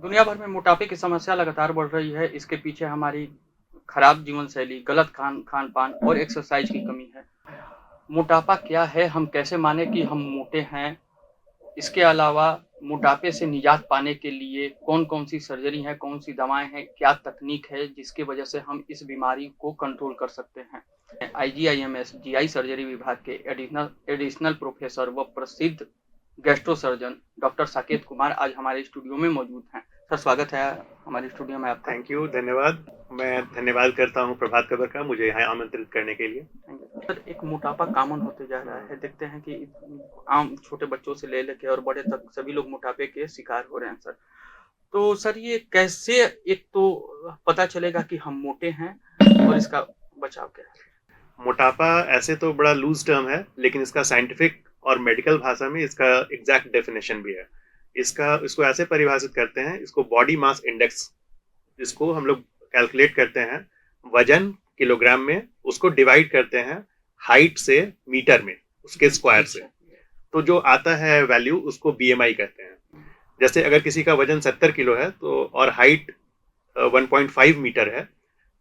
दुनिया भर में मोटापे की समस्या लगातार बढ़ रही है। इसके पीछे हमारी खराब जीवन शैली, गलत खान-पान और एक्सरसाइज की कमी है। मोटापा क्या है? हम कैसे माने कि हम मोटे हैं? इसके अलावा मोटापे से निजात पाने के लिए कौन-कौन सी सर्जरी है, कौन सी दवाएँ हैं, क्या तकनीक है जिसकी वजह से हम इस बीमारी को कंट्रोल कर सकते हैं? आईजीआईएमएस जीआई सर्जरी विभाग के एडिशनल प्रोफेसर व प्रसिद्ध gastro surgeon doctor Saket Kumar आज हमारे स्टूडियो में मौजूद हैं। सर स्वागत है हमारे स्टूडियो में आपका। थैंक यू, धन्यवाद। मैं धन्यवाद करता हूँ प्रभात खबर का मुझे यहाँ आमंत्रित करने के लिए। सर एक मोटापा कॉमन होते जा रहा है, देखते हैं कि आम छोटे बच्चों से ले लेके और बड़े तक सभी लोग मोटापे के शिकार हो रहे हैं सर। तो सर ये कैसे एक तो पता चलेगा कि हम मोटे हैं और इसका बचाव क्या है? मोटापा ऐसे तो बड़ा लूज टर्म है, लेकिन इसका साइंटिफिक और मेडिकल भाषा में इसका एग्जैक्ट डेफिनेशन भी है। इसको ऐसे परिभाषित करते हैं, इसको बॉडी मास इंडेक्स, जिसको हम लोग कैलकुलेट करते हैं वजन किलोग्राम में, उसको डिवाइड करते हैं हाइट से मीटर में, उसके स्क्वायर से। तो जो आता है वैल्यू उसको बीएमआई कहते हैं। जैसे अगर किसी का वजन 70 किलो है तो और हाइट 1.5 मीटर है,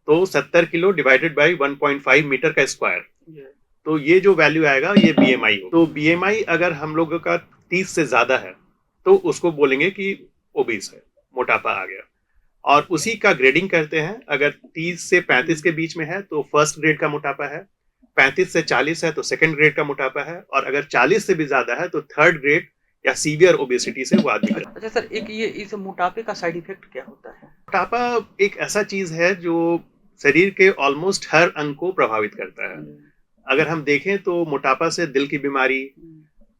तो 70 किलो डिवाइडेड बाई 1.5 मीटर का स्क्वायर, तो ये जो वैल्यू आएगा ये बीएमआई हो। तो बीएमआई अगर हम लोगों का 30 से ज्यादा है तो उसको बोलेंगे कि ओबीस है, मोटापा आ गया। और उसी का ग्रेडिंग करते हैं। अगर 30 से 35 के बीच में है तो फर्स्ट ग्रेड का मोटापा है, 35 से 40 है तो सेकंड ग्रेड का मोटापा है, और अगर 40 से भी ज्यादा है तो थर्ड ग्रेड या सीवियर ओबेसिटी से वो आदमी करता है। अच्छा सर, एक ये इस मोटापे का साइड इफेक्ट क्या होता है? मोटापा एक ऐसा चीज है जो शरीर के ऑलमोस्ट हर अंग को प्रभावित करता है। अगर हम देखें तो मोटापा से दिल की बीमारी,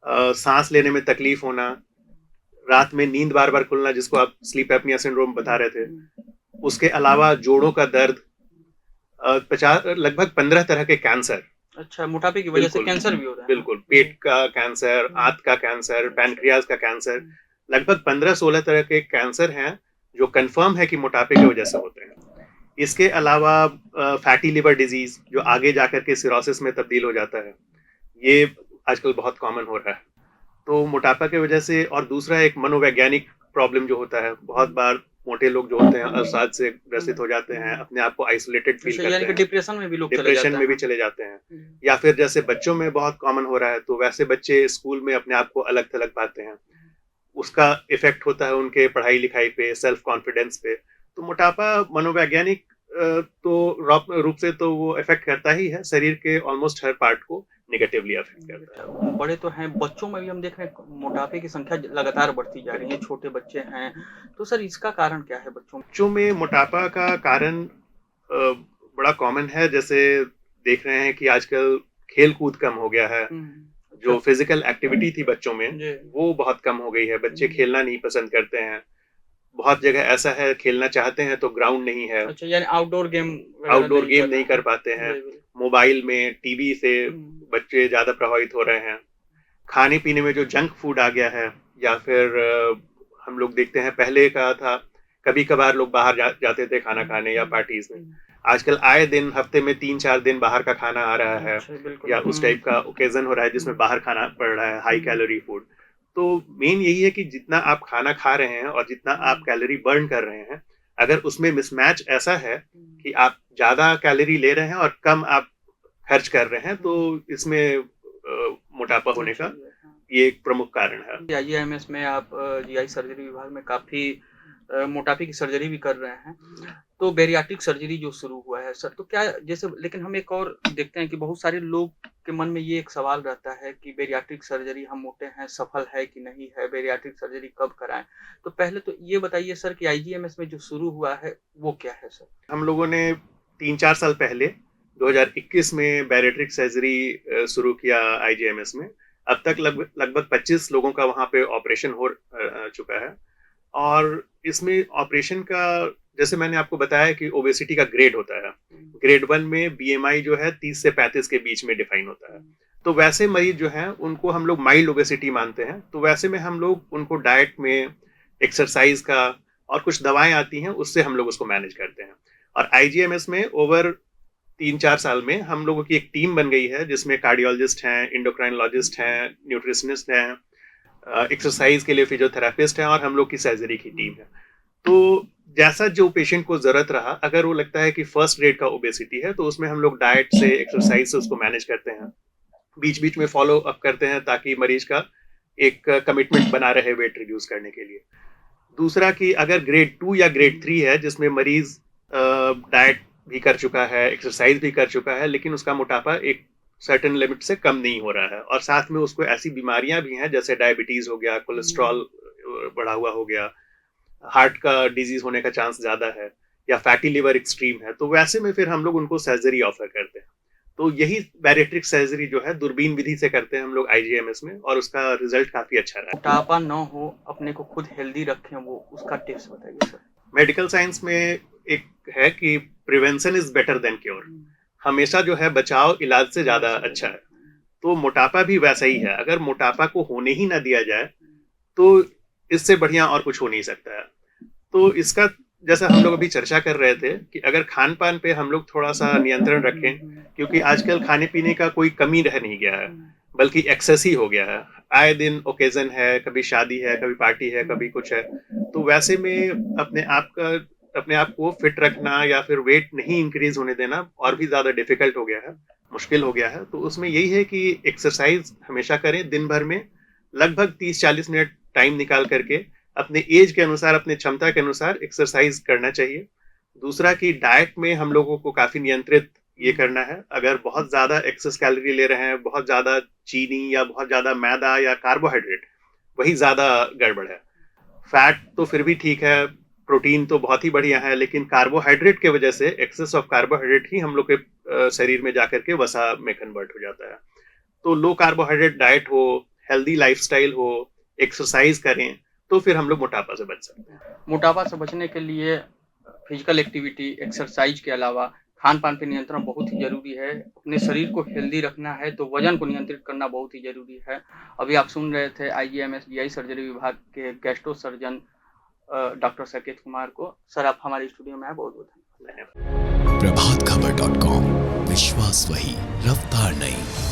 सांस लेने में तकलीफ होना, रात में नींद बार बार खुलना, जिसको आप स्लीप एपनिया सिंड्रोम बता रहे थे, उसके अलावा जोड़ों का दर्द, 50 लगभग 15 तरह के कैंसर। अच्छा, मोटापे की वजह से कैंसर भी हो रहा है? बिल्कुल, पेट का कैंसर, आंत का कैंसर, पैनक्रियाज का कैंसर, लगभग 15-16 तरह के कैंसर हैं जो कंफर्म है कि मोटापे की वजह से होते हैं। इसके अलावा फैटी लिवर डिजीज, जो आगे जाकर के सिरोसिस में तब्दील हो जाता है, ये आजकल बहुत कॉमन हो रहा है। तो मोटापा की वजह से, और दूसरा एक मनोवैज्ञानिक प्रॉब्लम जो होता है, बहुत बार मोटे लोग जो होते हैं अवसाद से ग्रसित हो जाते हैं, अपने आप को आइसोलेटेड फील करते हैं, डिप्रेशन में भी लोग डिप्रेशन में भी चले जाते हैं। या फिर जैसे बच्चों में बहुत कॉमन हो रहा है, तो वैसे बच्चे स्कूल में अपने आप को अलग थलग पाते हैं, उसका इफेक्ट होता है उनके पढ़ाई लिखाई पे, सेल्फ कॉन्फिडेंस पे। तो मोटापा मनोवैज्ञानिक तो रूप से तो वो इफेक्ट करता ही है, शरीर के ऑलमोस्ट हर पार्ट को नेगेटिवली अफेक्ट करता है। बड़े तो हैं, बच्चों में भी हम देख रहे हैं मोटापे की संख्या लगातार बढ़ती जा रही है, छोटे बच्चे हैं। तो सर इसका कारण क्या है बच्चों में? बच्चों में मोटापा का कारण बड़ा कॉमन है। जैसे देख रहे हैं कि आजकल खेल कूद कम हो गया है, जो फिजिकल एक्टिविटी थी बच्चों में वो बहुत कम हो गई है। बच्चे खेलना नहीं पसंद करते हैं। बहुत जगह ऐसा है, खेलना चाहते हैं तो ग्राउंड नहीं है। अच्छा, यानी आउटडोर गेम नहीं कर पाते हैं। मोबाइल में, टीवी से बच्चे ज्यादा प्रभावित हो रहे हैं। खाने पीने में जो जंक फूड आ गया है, या फिर हम लोग देखते हैं पहले का था कभी कभार लोग बाहर जाते थे खाना खाने या पार्टीज में। आजकल आए दिन, हफ्ते में 3-4 दिन बाहर का खाना आ रहा है, या उस टाइप का ओकेजन हो रहा है जिसमें बाहर खाना पड़ रहा है, हाई कैलोरी फूड। तो मेन यही है कि जितना आप खाना खा रहे हैं और जितना आप कैलोरी बर्न कर रहे हैं, अगर उसमें मिसमैच ऐसा है कि आप ज्यादा कैलोरी ले रहे हैं और कम आप खर्च कर रहे हैं, तो इसमें मोटापा होने का ये एक प्रमुख कारण है। आईजीआईएमएस में आप जीआई सर्जरी विभाग में काफी मोटापे की सर्जरी भी कर रहे हैं। तो बेरियाट्रिक सर्जरी जो शुरू हुआ है सर, तो क्या जैसे, लेकिन हम एक और देखते हैं कि बहुत सारे लोग के मन में ये एक सवाल रहता है कि बेरियाट्रिक सर्जरी, हम मोटे हैं, सफल है कि नहीं है, बेरियाट्रिक सर्जरी कब कराएं? तो पहले तो ये बताइए सर कि आईजीआईएमएस में जो शुरू हुआ है वो क्या है सर? हम लोगों ने 3-4 साल पहले 2021 में बैरियाट्रिक सर्जरी शुरू किया आईजीआईएमएस में। अब तक लगभग 25 लोगों का वहाँ पे ऑपरेशन हो चुका है। और इसमें ऑपरेशन का, जैसे मैंने आपको बताया कि ओबेसिटी का ग्रेड होता है। ग्रेड 1 में बीएमआई जो है 30 से 35 के बीच में डिफाइन होता है। तो वैसे मरीज जो हैं उनको हम लोग माइल्ड ओबेसिटी मानते हैं। तो वैसे में हम लोग उनको डाइट में, एक्सरसाइज का, और कुछ दवाएं आती हैं उससे हम लोग उसको मैनेज करते हैं। और आईजीएमएस में ओवर 3-4 साल में हम लोगों की एक टीम बन गई है, जिसमें कार्डियोलॉजिस्ट हैं, इंडोक्राइनोलॉजिस्ट हैं, न्यूट्रिशनिस्ट हैं, एक्सरसाइज के लिए फिजियोथेरापिस्ट हैं, और हम लोग की सर्जरी की टीम है। तो जैसा जो पेशेंट को ज़रूरत रहा, अगर वो लगता है कि फर्स्ट ग्रेड का ओबेसिटी है, तो उसमें हम लोग डाइट से, एक्सरसाइज से उसको मैनेज करते हैं। बीच-बीच में फ़ॉलो अप करते हैं ताकि मरीज़ का एक कमिटमेंट बना रहे वेट रिड्यूस करने के लिए। दूसरा कि अगर ग्रेड 2 या ग्रेड 3 है जिसमें मरीज़ डाइट भी कर चुका है, एक्सरसाइज भी कर चुका है, लेकिन उसका मोटापा एक सर्टेन लिमिट से कम नहीं हो रहा है और साथ में उसको ऐसी बीमारियां भी हैं जैसे डायबिटीज़ हो गया, कोलेस्ट्रॉल बढ़ा हुआ हो गया, हार्ट का डिजीज होने का चांस ज़्यादा है या फैटी लिवर एक्सट्रीम है, तो वैसे में फिर हम लोग उनको सर्जरी ऑफर करते हैं। तो यही बैरिएट्रिक सर्जरी जो है दूरबीन विधि से करते हैं हम लोग आईजीएमएस में और उसका रिजल्ट काफ़ी अच्छा रहा है। मोटापा न हो, अपने को खुद हेल्दी रखें, वो उसका टिप्स बताइए सर। मेडिकल साइंस में एक है कि prevention is better than cure. हमेशा जो है बचाव इलाज से ज़्यादा अच्छा है। तो मोटापा भी वैसा ही है। अगर मोटापा को होने ही ना दिया जाए तो इससे बढ़िया और कुछ हो नहीं सकता है। तो इसका जैसा हम लोग अभी चर्चा कर रहे थे कि अगर खान पान पे हम लोग थोड़ा सा नियंत्रण रखें, क्योंकि आजकल खाने पीने का कोई कमी रह नहीं गया है, बल्कि एक्सेस ही हो गया है। आए दिन ओकेजन है, कभी शादी है, कभी पार्टी है, कभी कुछ है, तो वैसे में अपने आप को फिट रखना या फिर वेट नहीं इंक्रीज होने देना और भी ज़्यादा डिफिकल्ट हो गया है, मुश्किल हो गया है। तो उसमें यही है कि एक्सरसाइज हमेशा करें, दिन भर में लगभग 30-40 मिनट टाइम निकाल करके अपने एज के अनुसार, अपने क्षमता के अनुसार एक्सरसाइज करना चाहिए। दूसरा कि डाइट में हम लोगों को काफ़ी नियंत्रित ये करना है। अगर बहुत ज़्यादा एक्सेस कैलोरी ले रहे हैं, बहुत ज़्यादा चीनी या बहुत ज़्यादा मैदा या कार्बोहाइड्रेट, वही ज़्यादा गड़बड़ है। फैट तो फिर भी ठीक है, प्रोटीन तो बहुत ही बढ़िया है, लेकिन कार्बोहाइड्रेट के वजह से एक्सेस ऑफ कार्बोहाइड्रेट ही हम लोग के शरीर में जाकर के वसा में कन्वर्ट हो जाता है। तो लो कार्बोहाइड्रेट डाइट हो, हेल्दी लाइफस्टाइल हो, एक्सरसाइज करें, तो फिर हम लोग मोटापा से बच सकते हैं। मोटापा से बचने के लिए फिजिकल एक्टिविटी, एक्सरसाइज के अलावा खान पान पे नियंत्रण बहुत ही जरूरी है। अपने शरीर को हेल्दी रखना है तो वजन को नियंत्रित करना बहुत ही जरूरी है। अभी आप सुन रहे थे आईजीएमएस जीआई सर्जरी विभाग के gastro surgeon doctor Saket Kumar को। सर, आप हमारे स्टूडियो में आए, बहुत बहुत धन्यवाद। प्रभातखबर.com, विश्वास वही, रफ्तार नहीं।